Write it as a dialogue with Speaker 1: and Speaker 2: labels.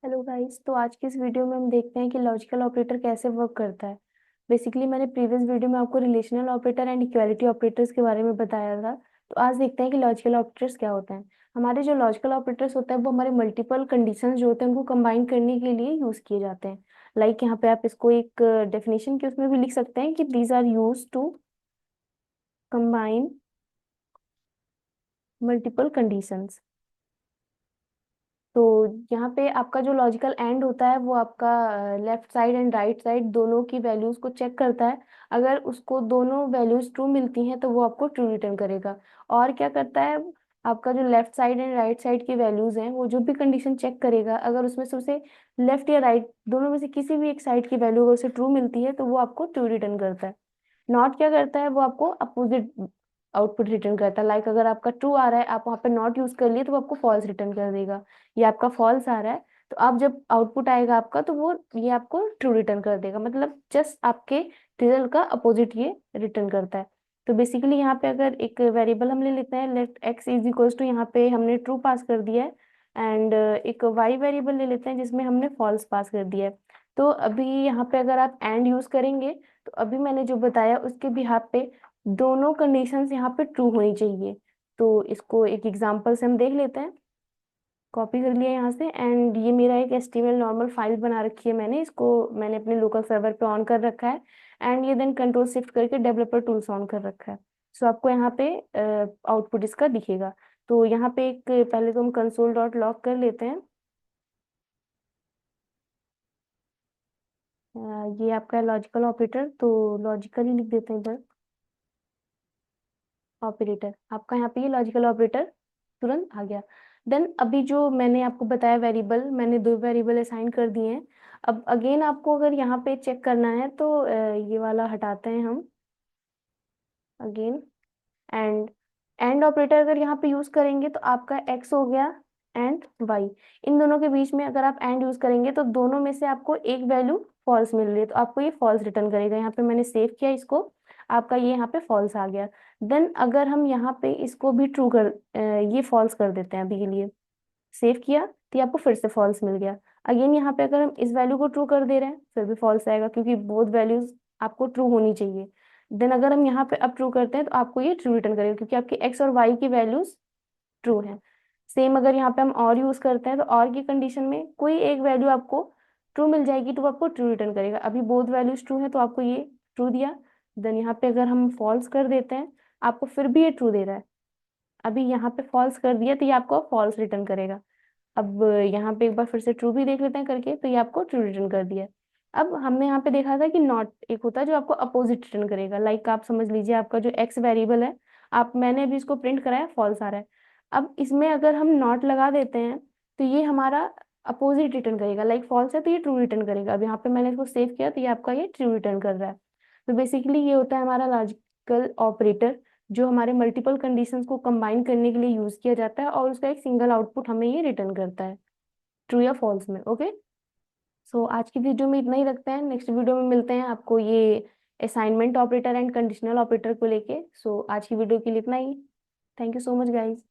Speaker 1: Hello guys. तो आज की इस वीडियो में हम देखते हैं कि लॉजिकल ऑपरेटर कैसे वर्क करता है। बेसिकली मैंने प्रीवियस वीडियो में आपको relational operator and equality operators के बारे में बताया था। तो आज देखते हैं कि लॉजिकल ऑपरेटर्स क्या होते हैं। हमारे जो लॉजिकल ऑपरेटर्स होते हैं वो हमारे मल्टीपल कंडीशंस जो होते हैं उनको कंबाइन करने के लिए यूज किए जाते हैं। यहाँ पे आप इसको एक डेफिनेशन के उसमें भी लिख सकते हैं कि these are used to combine multiple conditions. तो यहाँ पे आपका जो लॉजिकल एंड होता है वो आपका left side and right side दोनों की वैल्यूज को चेक करता है। अगर उसको दोनों वैल्यूज ट्रू मिलती हैं तो वो आपको ट्रू रिटर्न करेगा। और क्या करता है, आपका जो left side and right side की वैल्यूज हैं वो जो भी कंडीशन चेक करेगा, अगर उसमें से उसे लेफ्ट या राइट दोनों में से किसी भी एक साइड की वैल्यू अगर उसे ट्रू मिलती है तो वो आपको ट्रू रिटर्न करता है। नॉट क्या करता है, वो आपको अपोजिट आउटपुट रिटर्न करता है। अगर आपका ट्रू आ रहा है, आप वहाँ पे नॉट यूज कर लिए तो वो आपको फॉल्स रिटर्न कर देगा। ये आपका फॉल्स आ रहा है तो आप जब आउटपुट आएगा आपका तो वो ये आपको ट्रू रिटर्न कर देगा। मतलब जस्ट आपके रिजल्ट का अपोजिट ये रिटर्न करता है। तो बेसिकली यहाँ पे अगर एक वेरिएबल हम ले लेते हैं, let X is equals to, यहाँ पे हमने ट्रू पास कर दिया है। एंड एक वाई वेरिएबल ले लेते हैं जिसमें हमने फॉल्स पास कर दिया है। तो अभी यहाँ पे अगर आप एंड यूज करेंगे तो अभी मैंने जो बताया उसके बिहाफ पे दोनों कंडीशंस यहाँ पे ट्रू होनी चाहिए। तो इसको एक एग्जांपल से हम देख लेते हैं। कॉपी कर लिया यहाँ से, एंड ये मेरा एक एचटीएमएल नॉर्मल फाइल बना रखी है। मैंने इसको मैंने अपने लोकल सर्वर पे ऑन कर रखा है। एंड ये देन कंट्रोल शिफ्ट करके डेवलपर टूल्स ऑन कर रखा है। सो आपको यहाँ पे आउटपुट इसका दिखेगा। तो यहाँ पे एक पहले तो हम कंसोल डॉट लॉग कर लेते हैं। ये आपका लॉजिकल ऑपरेटर, तो लॉजिकल ही लिख देते हैं इधर। ऑपरेटर आपका यहाँ पे ये लॉजिकल ऑपरेटर तुरंत आ गया। देन अभी जो मैंने आपको बताया वेरिएबल, मैंने दो वेरिएबल असाइन कर दिए हैं। अब अगेन आपको अगर यहाँ पे चेक करना है तो ये वाला हटाते हैं हम। अगेन एंड एंड ऑपरेटर अगर यहाँ पे यूज करेंगे तो आपका एक्स हो गया एंड वाई। इन दोनों के बीच में अगर आप एंड यूज करेंगे तो दोनों में से आपको एक वैल्यू फॉल्स मिल रही है तो आपको ये फॉल्स रिटर्न करेगा। यहाँ पे मैंने सेव किया इसको, आपका ये यहाँ पे फॉल्स आ गया। देन अगर हम यहाँ पे इसको भी ट्रू कर ये फॉल्स कर देते हैं अभी के लिए, सेव किया तो ये आपको फिर से फॉल्स मिल गया। अगेन यहाँ पे अगर हम इस वैल्यू को ट्रू कर दे रहे हैं फिर भी फॉल्स आएगा क्योंकि बोथ वैल्यूज आपको ट्रू होनी चाहिए। देन अगर हम यहाँ पे अब ट्रू करते हैं तो आपको ये ट्रू रिटर्न करेगा क्योंकि आपकी एक्स और वाई की वैल्यूज ट्रू है। सेम अगर यहाँ पे हम और यूज करते हैं तो और की कंडीशन में कोई एक वैल्यू आपको ट्रू मिल जाएगी तो वो आपको ट्रू रिटर्न करेगा। अभी बोथ वैल्यूज ट्रू है तो आपको ये ट्रू दिया। देन यहाँ पे अगर हम फॉल्स कर देते हैं आपको फिर भी ये ट्रू दे रहा है। अभी यहाँ पे फॉल्स कर दिया तो ये आपको फॉल्स रिटर्न करेगा। अब यहाँ पे एक बार फिर से ट्रू भी देख लेते हैं करके, तो ये आपको ट्रू रिटर्न कर दिया। अब हमने यहाँ पे देखा था कि नॉट एक होता है जो आपको अपोजिट रिटर्न करेगा। आप समझ लीजिए आपका जो एक्स वेरिएबल है, आप मैंने अभी इसको प्रिंट कराया फॉल्स आ रहा है। अब इसमें अगर हम नॉट लगा देते हैं तो ये हमारा अपोजिट रिटर्न करेगा। फॉल्स है तो ये ट्रू रिटर्न करेगा। अब यहाँ पे मैंने इसको सेव किया तो ये आपका ये ट्रू रिटर्न कर रहा है। तो बेसिकली ये होता है हमारा लॉजिकल ऑपरेटर जो हमारे मल्टीपल कंडीशंस को कंबाइन करने के लिए यूज किया जाता है और उसका एक सिंगल आउटपुट हमें ये रिटर्न करता है ट्रू या फॉल्स में। ओके, सो आज की वीडियो में इतना ही रखते हैं। नेक्स्ट वीडियो में मिलते हैं आपको ये assignment operator and conditional operator को लेके। सो आज की वीडियो के लिए इतना ही। Thank you so much guys.